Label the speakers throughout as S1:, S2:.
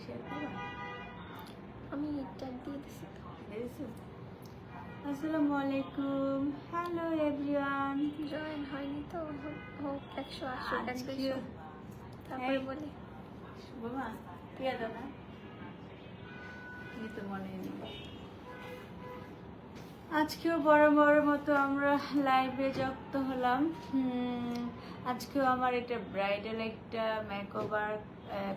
S1: Share করো।
S2: আমি tag দিয়ে দিছি।
S1: আসসালামু আলাইকুম, হ্যালো এভরিওয়ান।
S2: জয়েন হয়নি তো, হোক 180
S1: আজকে
S2: তারপরে বলি
S1: বাবা ঠিক আছে না, তো মনে নেই। আজকেও বড় মতো আমরা লাইভে যুক্ত হলাম। আজকেও আমার এটা ব্রাইডাল একটা মেকওভার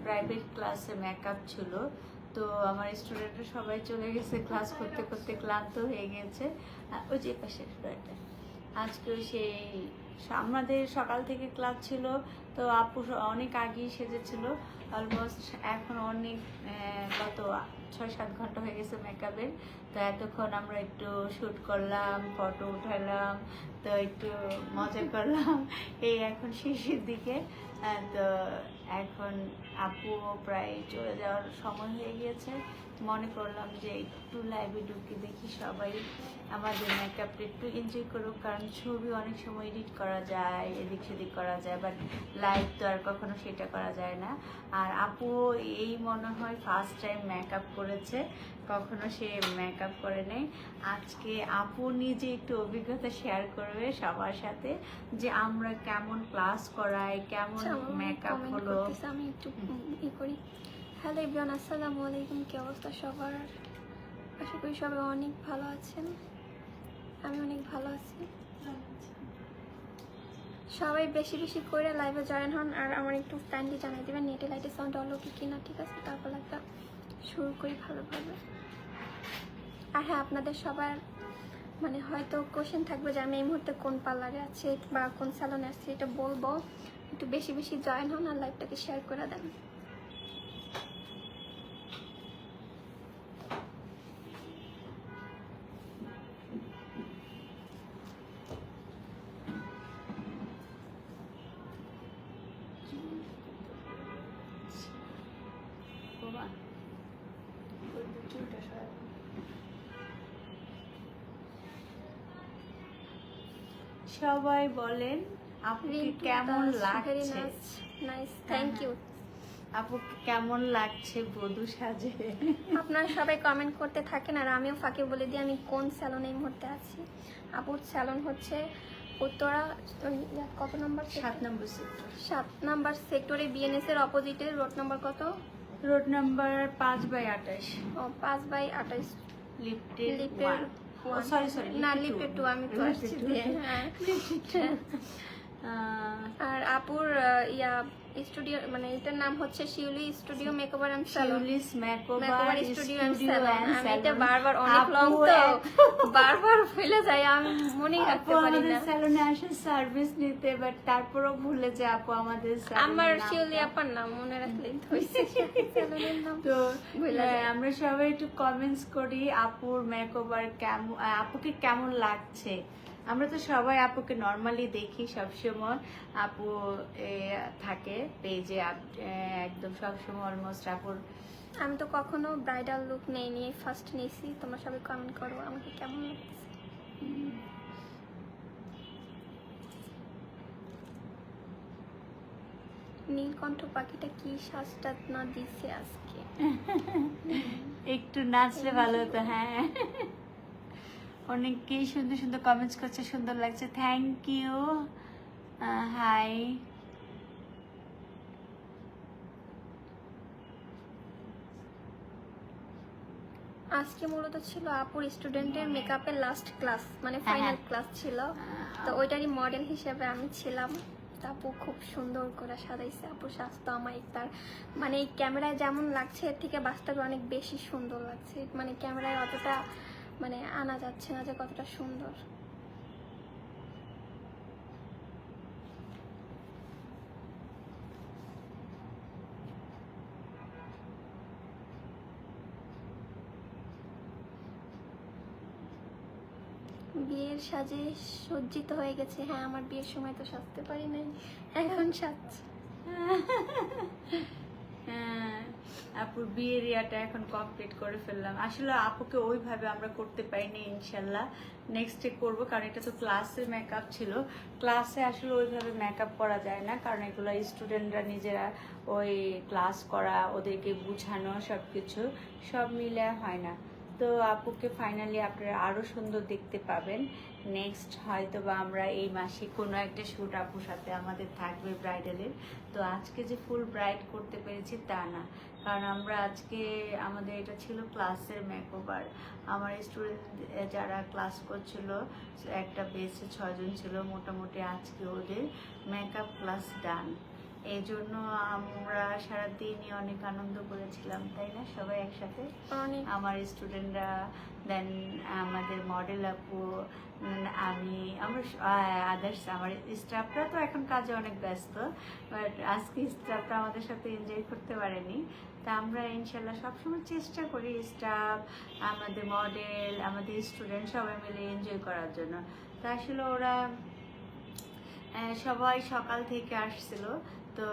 S1: প্রাইভেট ক্লাসে মেকআপ ছিল। তো আমার স্টুডেন্টরা সবাই চলে গেছে, ক্লাস করতে করতে ক্লান্ত হয়ে গেছে। ওই যে পাশের ফ্ল্যাটে আজকেও সেই আমাদের সকাল থেকে ক্লাস ছিল। তো আপু অনেক আগেই সেজেছিল, অলমোস্ট এখন অনেক গত 6-7 ঘন্টা হয়ে গেছে মেকআপের। তো এতক্ষণ আমরা একটু শ্যুট করলাম, ফটো উঠালাম, তো একটু মজা করলাম। এই এখন শেষের দিকে। তো এখন আপু প্রায় চলে যাওয়ার সময় হয়ে গিয়েছে। মনে করলাম যে একটু লাইভে ঢুকে দেখি সবাই আমাদের মেকআপটা একটু এনজয় করুক, কারণ ছবি অনেক সময় এডিট করা যায়, এদিক সেদিক করা যায়, বাট লাইভ তো আর কখনো সেটা করা যায় না। আর আপু এই মনে হয় ফার্স্ট টাইম মেকআপ করেছে, কখনো সে মেকআপ করে নেই। আজকে আপু নিজে একটু অভিজ্ঞতা শেয়ার করবে সবার সাথে, যে আমরা কেমন ক্লাস করাই, কেমন মেকআপ হলো।
S2: আমি একটু ই করি। হ্যালো এভরিওয়ান, আসসালামু আলাইকুম। কি অবস্থা সবার? আশা করি সবাই অনেক ভালো আছেন। আমি অনেক ভালো আছি। সবাই বেশি বেশি করে লাইভে জয়েন হন, আর আমার একটু কাইন্ডলি জানাই দেবেন নেটে লাইটে সাউন্ড অল ওকে কিনা, ঠিক আছে? তারপর একটা শুরু করি ভালোভাবে। আর হ্যাঁ, আপনাদের সবার মানে হয়তো কোশ্চেন থাকবে যে আমি এই মুহূর্তে কোন পার্লারে আছি বা কোন স্যালনে আছি, এটা বলবো। একটু বেশি বেশি জয়েন হন আর লাইভটাকে শেয়ার করে দেন।
S1: সবাই বলেন আপুকে কেমন লাগছে?
S2: Nice, thank you.
S1: আপুকে কেমন লাগছে বধূ সাজে?
S2: আপনারা সবাই কমেন্ট করতে থাকেন, আর আমিও ফাঁকে বলে দিই আমি কোন স্যালনে এই মুহূর্তে আছি। আপুর স্যালন হচ্ছে উত্তরা, কত নম্বর?
S1: 7 নম্বর সেক্টর।
S2: 7 নম্বর সেক্টরে বিএনএস এর অপোজিটে। রোড নাম্বার কত?
S1: Road number 5/28।
S2: ও 5/28।
S1: লিফটের সরি
S2: না, লিফটের 2। আমি তো আসছি দিয়ে। হ্যাঁ। আর আপুর স্টুডিও মানে এটার নাম হচ্ছে Shiuli studio makeover and salon.
S1: Shiuli's makeover
S2: studio and salon. আমি এটা বারবার অনেক লং তো বারবার ভুলে যাই, আমি মনেই রাখতে পারি না।
S1: স্যালনে আসে সার্ভিস নিতে, বাট তারপরও ভুলে যায় আপু আমাদের
S2: আমার শিউলি আপার নাম মনে রাখলেই তো হইছে। স্যালনের নাম
S1: তো আমরা সবাই একটু কমেন্টস করি আপুর মেকওভার কেমন, আপুকে কেমন লাগছে। আমরা তো সবাই আপুকে নর্মালি দেখি সবসময়, আপু থাকে পেজে একদম সবসময় অলমোস্ট আপুর।
S2: আমি তো কখনো ব্রাইডাল লুক নেইনি, ফার্স্ট নিয়েছি। তোমরা সবাই কমেন্ট করো আমাকে কেমন লাগছে। নীলকণ্ঠ পাখিটা কি সাজটা না দিছে আজকে।
S1: একটু নাচলে ভালো হতো। হ্যাঁ, অনেকেই সুন্দর সুন্দর কমেন্টস করছে, সুন্দর লাগছে, থ্যাংক ইউ। হাই।
S2: আজকে মূলত ছিল আপুর স্টুডেন্টের মেকআপের লাস্ট ক্লাস, মানে ফাইনাল ক্লাস ছিল। তো ওইটারই মডেল হিসেবে আমি ছিলাম। আপু খুব সুন্দর করে সাজাইছে। আপুর স্বাস্থ্য আমার তার মানে এই ক্যামেরায় যেমন লাগছে এর থেকে বাস্তবে অনেক বেশি সুন্দর লাগছে। মানে ক্যামেরায় অতটা মানে আনা যাচ্ছে না যে কতটা সুন্দর। বিয়ের সাজে সজ্জিত হয়ে গেছে। হ্যাঁ, আমার বিয়ের সময় তো সাজতে পারি নাই, এখন সাজছি।
S1: আপুর বিয়ের ইয়াটা এখন কমপ্লিট করে ফেললাম। আসলে আপুকে ওইভাবে আমরা করতে পারিনি, ইনশাল্লাহ নেক্সটে করব, কারণ এটা তো ক্লাসের মেকআপ ছিল। ক্লাসে আসলে ওইভাবে মেকআপ করা যায় না, কারণ এগুলো স্টুডেন্টরা নিজেরা ওই ক্লাস করা, ওদেরকে বুঝানো সব কিছু সব মিলে হয় না। তো আপুকে ফাইনালি আপনারা আরও সুন্দর দেখতে পাবেন। নেক্সট হয়তো বা আমরা এই মাসে কোনো একটা শ্যুট আপুর সাথে আমাদের থাকবে ব্রাইডালের। তো আজকে যে ফুল ব্রাইড করতে পেরেছি তা না, কারণ আমরা আজকে আমাদের এটা ছিল ক্লাসের মেকওভার। আমার স্টুডেন্ট যারা ক্লাস করছিল একটা বেসে 6 জন ছিল মোটামুটি, আজকে ওদের মেকআপ ক্লাস ডান। এই জন্য আমরা সারাদিনই অনেক আনন্দ করেছিলাম, তাই না সবাই একসাথে?
S2: অনেক।
S1: আমার স্টুডেন্টরা, দেন আমাদের মডেল আপু, আমি, আমার আদার্স আমার স্টাফরা তো এখন কাজে অনেক ব্যস্ত, বাট আজকে স্টাফরা আমাদের সাথে এনজয় করতে পারেনি। তা আমরা ইনশাল্লাহ সবসময় চেষ্টা করি স্টাফ, আমাদের মডেল, আমাদের স্টুডেন্ট সবাই মিলে এনজয় করার জন্য। তা আসলে ওরা সবাই সকাল থেকে আসছিল, তো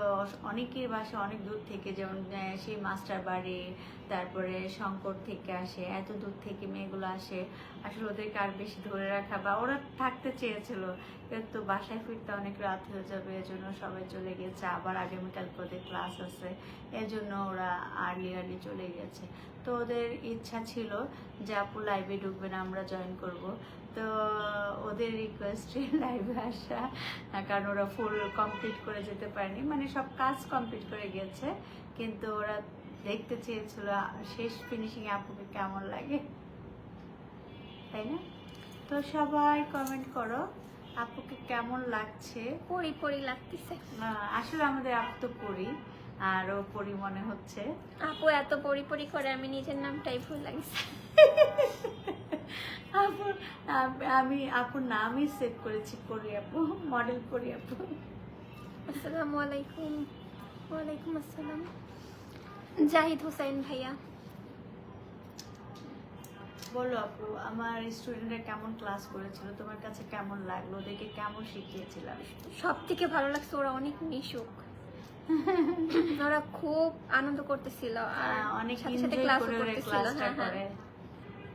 S1: অনেকের বাসা অনেক দূর থেকে, যেমন সেই মাস্টার বাড়ি, তারপরে শঙ্কর থেকে আসে, এত দূর থেকে মেয়েগুলো আসে। আসলে ওদেরকে আর বেশি ধরে রাখা, বা ওরা থাকতে চেয়েছিল কিন্তু বাসায় ফিরতে অনেক রাত হয়ে যাবে, এজন্য সবাই চলে গেছে। আবার আগামীকাল ওদের ক্লাস আছে, এজন্য ওরা আর্লি চলে গেছে। তো ওদের ইচ্ছা ছিল যে আপু লাইভে ঢুকবেন, আমরা জয়েন করব। তো ওদের রিকোয়েস্টে লাইভে আসা, কারণ ওরা ফুল কমপ্লিট করে যেতে পারেনি, মানে সব কাজ কমপ্লিট করে গেছে, কিন্তু ওরা দেখতে চেয়েছিল শেষ ফিনিশিং আপুকে কেমন লাগে, তাই না? তো সবাই কমেন্ট করো আপুকে কেমন লাগছে।
S2: পরি পরি লাগতেছে।
S1: আসলে আমাদের আপু তো পরি, আর ও পরি মনে হচ্ছে।
S2: আপু এত পরি পরি করে আমি নিজের নামটাই ভুল লাগছে।
S1: আমি আপুর নামই সেভ করেছি পরি আপু, মডেল পরি আপু।
S2: আসসালামু আলাইকুম। ওয়ালাইকুম আসসালাম। জাহিদ হোসেন ভাইয়া।
S1: বলো আপু, আমার স্টুডেন্টরা কেমন ক্লাস করেছিল, তোমার কাছে কেমন লাগলো, ওদেরকে কেমন শিখিয়েছিলাম?
S2: সব থেকে ভালো লাগছে ওরা অনেক মিশুক, ওরা খুব আনন্দ করতেছিল আর
S1: অনেক
S2: সাথে সাথে
S1: এনজয়
S2: ক্লাসও
S1: করে ওরা
S2: করতেছিল।
S1: ক্লাসটা
S2: হ্যাঁ
S1: করে।
S2: হ্যাঁ,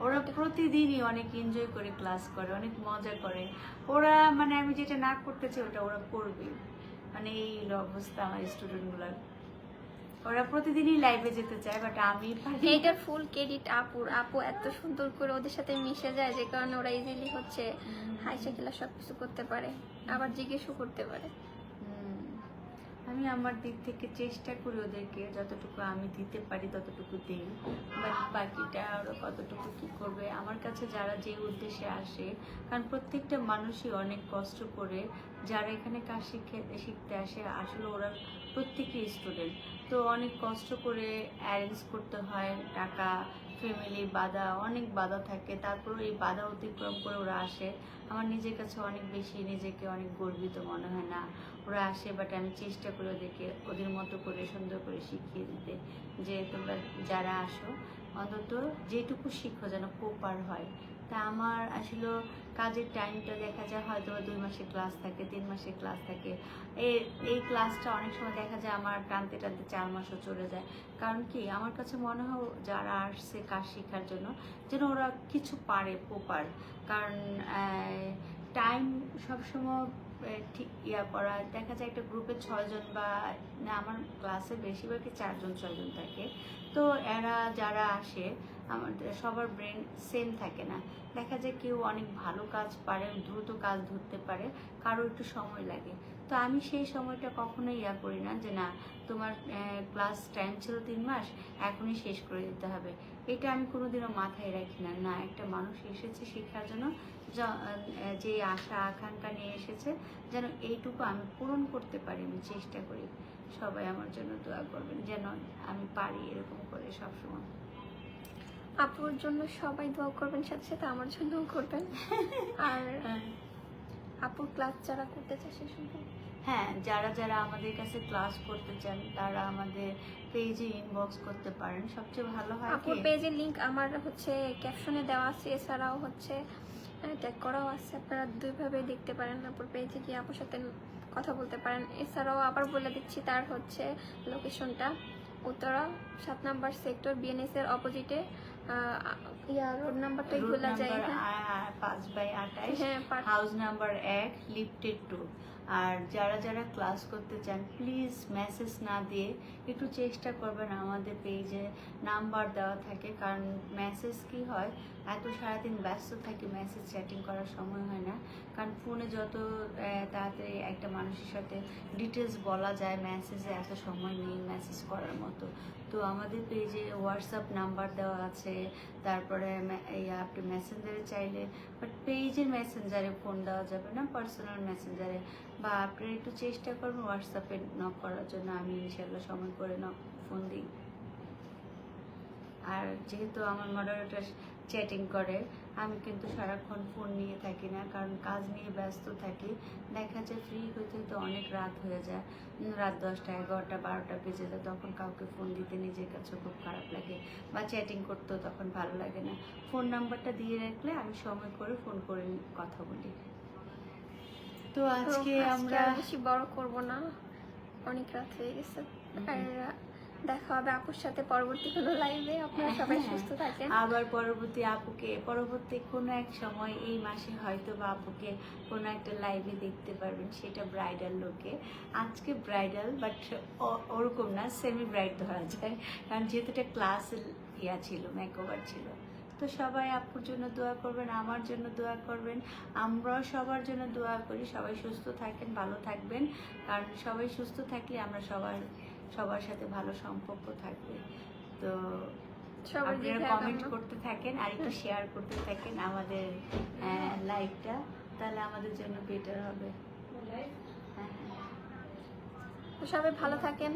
S1: ওরা প্রতিদিনই অনেক এনজয় করে ক্লাস করে, অনেক মজা করে ওরা। মানে আমি যেটা না করতে চাই ওটা ওরা করবে, মানে এই হলো অবস্থা আমার স্টুডেন্টগুলোর। ওরা প্রতিদিনই লাইভে যেতে চায়, বাট আমি পারি না।
S2: এইটার ফুল ক্রেডিট আপুর। আপু এত সুন্দর করে ওদের সাথে মিশে যায়, যে কারণে ওরা ইজিলি হচ্ছে হাইসা খেলা সবকিছু করতে পারে, আবার জিজ্ঞেসও করতে পারে।
S1: আমি আমার দিক থেকে চেষ্টা করি ওদেরকে যতটুকু আমি দিতে পারি ততটুকু দিই, বাট বাকিটা ওরা কতটুকু কি করবে। আমার কাছে যারা যে উদ্দেশ্যে আসে, কারণ প্রত্যেকটা মানুষই অনেক কষ্ট করে, যারা এখানে কাজ শিখতে আসে আসলে ওরা প্রত্যেকেই স্টুডেন্ট, তো অনেক কষ্ট করে অ্যারেঞ্জ করতে হয় টাকা, ফ্যামিলির বাধা, অনেক বাধা থাকে, তারপর এই বাধা অতিক্রম করে ওরা আসে। আমার নিজের কাছে অনেক বেশি নিজেকে অনেক গর্বিত মনে হয় না ওরা আসে, বাট আমি চেষ্টা করি ওদেরকে ওদের মতো করে সুন্দর করে শিখিয়ে দিতে, যে তোমরা যারা আসো অন্তত যেটুকু শিখো যেন প্রপার হয়। তা আমার আসলে কাজের টাইমটা দেখা যায় হয়তো 2 মাসের ক্লাস থাকে, 3 মাসের ক্লাস থাকে, এই ক্লাসটা অনেক সময় দেখা যায় আমার টানতে টানতে 4 মাসও চলে যায়। কারণ কি, আমার কাছে মনে হয় যারা আসছে কাজ শেখার জন্য যেন ওরা কিছু পারে প্রপার, কারণ টাইম সবসময় ঠিক করা। দেখা যায় একটা গ্রুপে 6 জন, বা না আমার ক্লাসে বেশিরভাগই 4 জন 6 জন থাকে, তো এরা যারা আসে আমাদের সবার ব্রেন সেম থাকে না। দেখা যায় কেউ অনেক ভালো কাজ পারে, দ্রুত কাজ ধরতে পারে, কারো একটু সময় লাগে। তো আমি সেই সময়টা কখনোই করি না যে না তোমার ক্লাস টাইম ছিল 3 মাস, এখনই শেষ করে দিতে হবে, এটা আমি কোনোদিনও মাথায় রাখি না। না, একটা মানুষ এসেছে শেখার জন্য, যে আশা আকাঙ্ক্ষা নিয়ে এসেছে যেন এইটুকু আমি পূরণ করতে পারি, আমি চেষ্টা করি। সবাই আমার জন্য দোয়া করবেন যেন আমি পারি এরকম করে সবসময়।
S2: আপুর জন্য সবাই দোয়া করবেন, সাথে সাথে আমার জন্যও করবেন। আর আপুর ক্লাস যারা করতে চায় সে শুনবেন।
S1: হ্যাঁ, যারা যারা আমাদের কাছে ক্লাস করতে চান তারা আমাদের পেজে ইনবক্স করতে পারেন, সবচেয়ে ভালো হয়।
S2: আপুর পেজের লিংক আমার হচ্ছে ক্যাপশনে দেওয়া আছে, এছাড়াও হচ্ছে ট্যাগ করাও আছে, আপনারা দুইভাবে দেখতে পারেন। আপুর পেজে গিয়ে আপুর সাথে কথা বলতে পারেন। এছাড়াও আবার বলে দিচ্ছি তার হচ্ছে লোকেশনটা, উত্তরা 7 নাম্বার সেক্টর বিএনএস এর অপোজিটে রোড নাম্বারটাই
S1: রুট
S2: ভুলা যায়।
S1: নাম্বার 5/28,
S2: হ্যাঁ,
S1: হাউস নাম্বার 1, লিফটেড 2। আর যারা যারা ক্লাস করতে চান প্লিজ মেসেজ না দিয়ে একটু চেষ্টা করবেন, আমাদের পেজে নাম্বার দেওয়া থাকে। কারণ মেসেজ কি হয়, এত সারাদিন ব্যস্ত থাকি, মেসেজ চ্যাটিং করার সময় হয় না। কারণ ফোনে যত তাড়াতাড়ি একটা মানুষের সাথে ডিটেলস বলা যায়, মেসেজে এত সময় নেই মেসেজ করার মতো। তো আমাদের পেজে হোয়াটসঅ্যাপ নাম্বার দেওয়া আছে, তারপরে আপনি মেসেঞ্জারে চাইলে, বাট পেজের মেসেঞ্জারে ফোন দেওয়া যাবে না, পার্সোনাল মেসেঞ্জারে। বা আপনি একটু চেষ্টা করবেন হোয়াটসঅ্যাপে নক করার জন্য, আমি ইনশাল্লাহ সময় করে ফোন দিই। আর যেহেতু আমার মডারেটর চ্যাটিং করে, আমি কিন্তু সারাক্ষণ ফোন নিয়ে থাকি না, কারণ কাজ নিয়ে ব্যস্ত থাকি। দেখা যায় ফ্রি হতে হতে অনেক রাত হয়ে যায়, রাত 10টা 11টা 12টা বেজে যায়। তখন কাউকে ফোন দিতে নিজের কাছে খুব খারাপ লাগে, বা চ্যাটিং করতেও তখন ভালো লাগে না। ফোন নাম্বারটা দিয়ে রাখলে আমি সময় করে ফোন করে কথা বলি। তো আজকে আমরা
S2: আর বেশি বড় করব না, অনেক রাত হয়ে গেছে। আর দেখা হবে আপুর সাথে পরবর্তী কোনো লাইভে। আপনারা সবাই সুস্থ থাকেন।
S1: আবার পরবর্তী কোনো এক সময় এই মাসে হয়তো বা আপুকে কোনো একটা লাইভে দেখতে পারবেন, সেটা ব্রাইডাল লোকে। আজকে ব্রাইডাল, বাট ওরকম না, সেমি ব্রাইড ধরা যায়, কারণ যেহেতু একটা ক্লাস ছিল, মেকওভার ছিল। তো সবাই আপুর জন্য দোয়া করবেন, আমার জন্য দোয়া করবেন, আমরাও সবার জন্য দোয়া করি। সবাই সুস্থ থাকেন, ভালো থাকবেন, কারণ সবাই সুস্থ থাকলে আমরা সবার সাথে ভালো সম্পর্ক থাকবে। তো আপনারা কমেন্ট করতে থাকেন আর একটু শেয়ার করতে থাকেন আমাদের লাইভটা, তাহলে আমাদের জন্য বেটার হবে।
S2: সবাই ভালো থাকেন।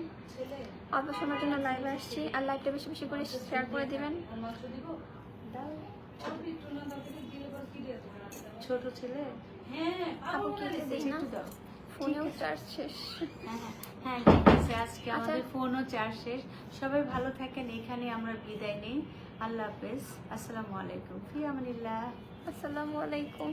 S2: অল্প সময়ের জন্য লাইভে আসছি, আর লাইভটা বেশি বেশি করে শেয়ার করে দিবেন।
S1: ছোট ছেলে
S2: আপু কি দিই না,
S1: দাও,
S2: ফোনেও চার্জ শেষ।
S1: হ্যাঁ ঠিক আছে, আজকে আমাদের ফোনও চার্জ শেষ। সবাই ভালো থাকেন, এখানে আমরা বিদায় নিই। আল্লাহ হাফেজ, আসসালামু আলাইকুম, ফি আমানিল্লাহ।
S2: আসসালামু আলাইকুম।